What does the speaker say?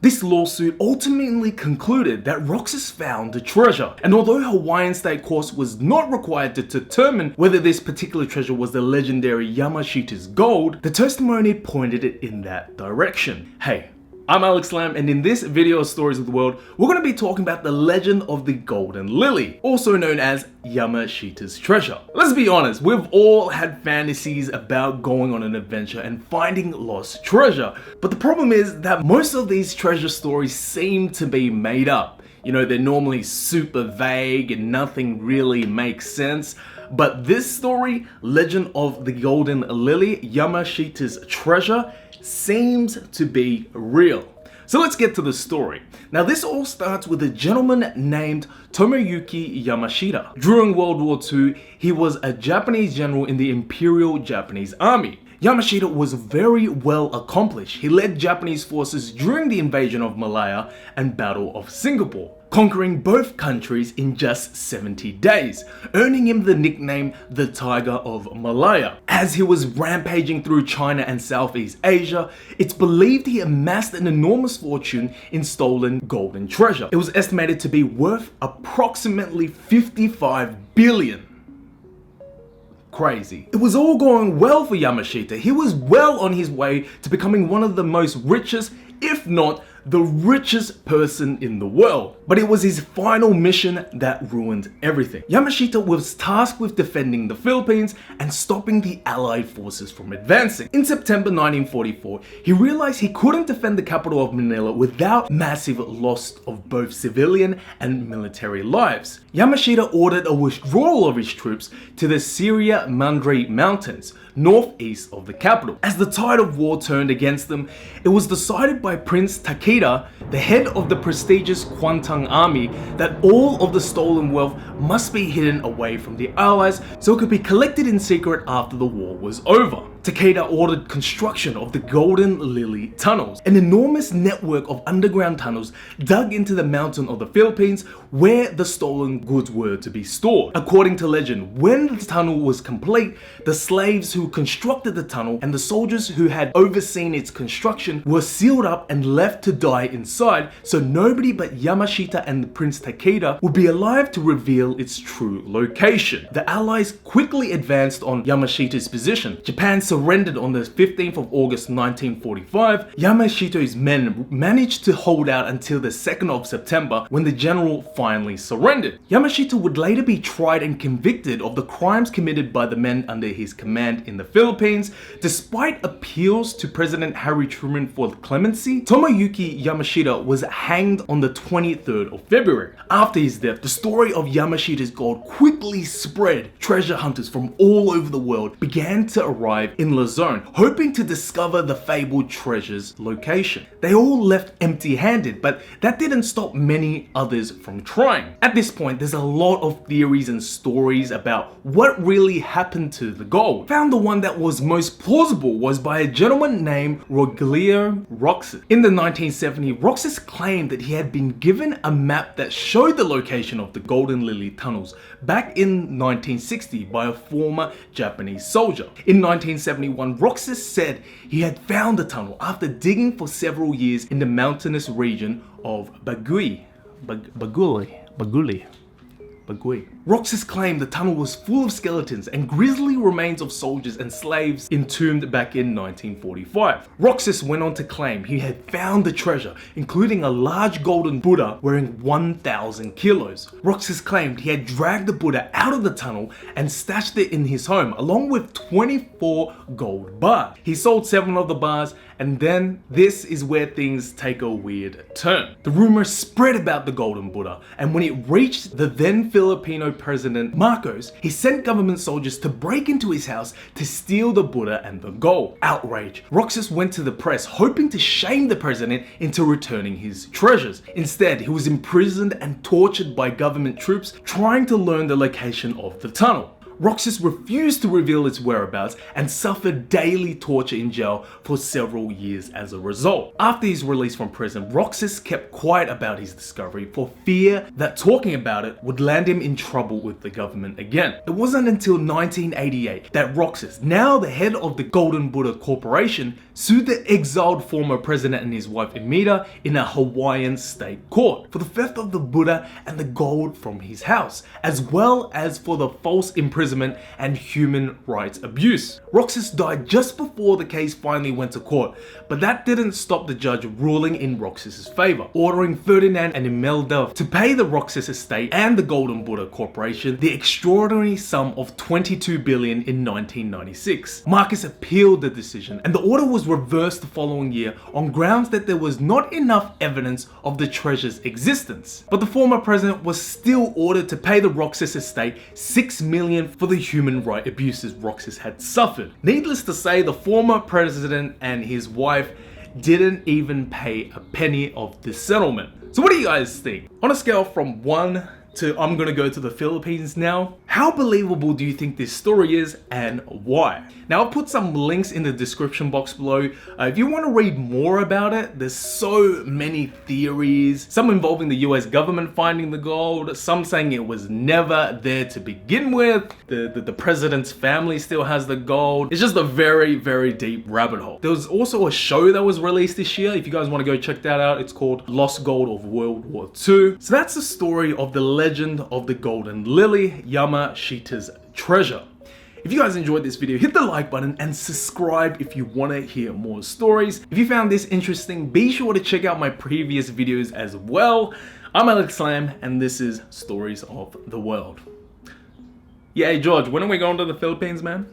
This lawsuit ultimately concluded that Roxas found the treasure, and although Hawaiian State Courts was not required to determine whether this particular treasure was the legendary Yamashita's gold, the testimony pointed it in that direction. Hey, I'm Alex Lam, and in this video of Stories of the World, we're going to be talking about the legend of the Golden Lily, also known as Yamashita's treasure. Let's be honest, we've all had fantasies about going on an adventure and finding lost treasure, but the problem is that most of these treasure stories seem to be made up. You know, they're normally super vague and nothing really makes sense. But this story, Legend of the Golden Lily, Yamashita's treasure, seems to be real. So let's get to the story. Now this all starts with a gentleman named Tomoyuki Yamashita. During World War II, he was a Japanese general in the Imperial Japanese Army. Yamashita was very well accomplished. He led Japanese forces during the invasion of Malaya and Battle of Singapore, conquering both countries in just 70 days, earning him the nickname the Tiger of Malaya. As he was rampaging through China and Southeast Asia, it's believed he amassed an enormous fortune in stolen golden treasure. It was estimated to be worth approximately 55 billion. Crazy. It was all going well for Yamashita. He was well on his way to becoming one of the most richest, if not the richest person in the world. But it was his final mission that ruined everything. Yamashita was tasked with defending the Philippines and stopping the Allied forces from advancing. In September 1944, he realized he couldn't defend the capital of Manila without massive loss of both civilian and military lives. Yamashita ordered a withdrawal of his troops to the Sierra Madre Mountains, northeast of the capital. As the tide of war turned against them, it was decided by Prince Takeda, the head of the prestigious Kwantung Army, that all of the stolen wealth must be hidden away from the Allies so it could be collected in secret after the war was over. Takeda ordered construction of the Golden Lily tunnels, an enormous network of underground tunnels dug into the mountain of the Philippines where the stolen goods were to be stored. According to legend, when the tunnel was complete, the slaves who constructed the tunnel and the soldiers who had overseen its construction were sealed up and left to die inside, so nobody but Yamashita and Prince Takeda would be alive to reveal its true location. The Allies quickly advanced on Yamashita's position. Japan surrendered on the 15th of August 1945. Yamashita's men managed to hold out until the 2nd of September when the general finally surrendered. Yamashita would later be tried and convicted of the crimes committed by the men under his command in the Philippines. Despite appeals to President Harry Truman for clemency, Tomoyuki Yamashita was hanged on the 23rd of February. After his death, the story of Yamashita's gold quickly spread. Treasure hunters from all over the world began to arrive in Luzon, hoping to discover the fabled treasure's location. They all left empty-handed, but that didn't stop many others from trying. At this point, there's a lot of theories and stories about what really happened to the gold. Found the one that was most plausible was by a gentleman named Rogelio Roxas. In the 1970s, Roxas claimed that he had been given a map that showed the location of the Golden Lily tunnels back in 1960 by a former Japanese soldier. In 1971, Roxas said he had found the tunnel after digging for several years in the mountainous region of Bagui. Roxas claimed the tunnel was full of skeletons and grisly remains of soldiers and slaves entombed back in 1945. Roxas went on to claim he had found the treasure, including a large golden Buddha weighing 1,000 kilos. Roxas claimed he had dragged the Buddha out of the tunnel and stashed it in his home, along with 24 gold bars. He sold 7 of the bars, and then this is where things take a weird turn. The rumor spread about the golden Buddha, and when it reached the then Filipino President Marcos, he sent government soldiers to break into his house to steal the Buddha and the gold. Outraged, Roxas went to the press hoping to shame the president into returning his treasures. Instead, he was imprisoned and tortured by government troops trying to learn the location of the tunnel. Roxas refused to reveal its whereabouts and suffered daily torture in jail for several years as a result. After his release from prison, Roxas kept quiet about his discovery for fear that talking about it would land him in trouble with the government again. It wasn't until 1988 that Roxas, now the head of the Golden Buddha Corporation, sued the exiled former president and his wife Yamashita in a Hawaiian state court for the theft of the Buddha and the gold from his house, as well as for the false imprisonment and human rights abuse. Roxas died just before the case finally went to court, but that didn't stop the judge ruling in Roxas's favor, ordering Ferdinand and Imelda to pay the Roxas estate and the Golden Buddha Corporation the extraordinary sum of $22 billion in 1996. Marcus appealed the decision, and the order was reversed the following year on grounds that there was not enough evidence of the treasure's existence. But the former president was still ordered to pay the Roxas estate $6 million for the human rights abuses Roxas had suffered. Needless to say, the former president and his wife didn't even pay a penny of this settlement. So what do you guys think? On a scale from 1 to I'm gonna go to the Philippines now, how believable do you think this story is and why? Now I'll put some links in the description box below. If you want to read more about it, there's so many theories, some involving the US government finding the gold, some saying it was never there to begin with, the president's family still has the gold. It's just a very, very deep rabbit hole. There was also a show that was released this year. If you guys want to go check that out, it's called Lost Gold of World War II. So that's the story of the legend of the Golden Lily, Yamashita's treasure. If you guys enjoyed this video, hit the like button and subscribe if you want to hear more stories. If you found this interesting, be sure to check out my previous videos as well. I'm Alex Lam, and this is Stories of the World. Yeah, hey George, when are we going to the Philippines, man?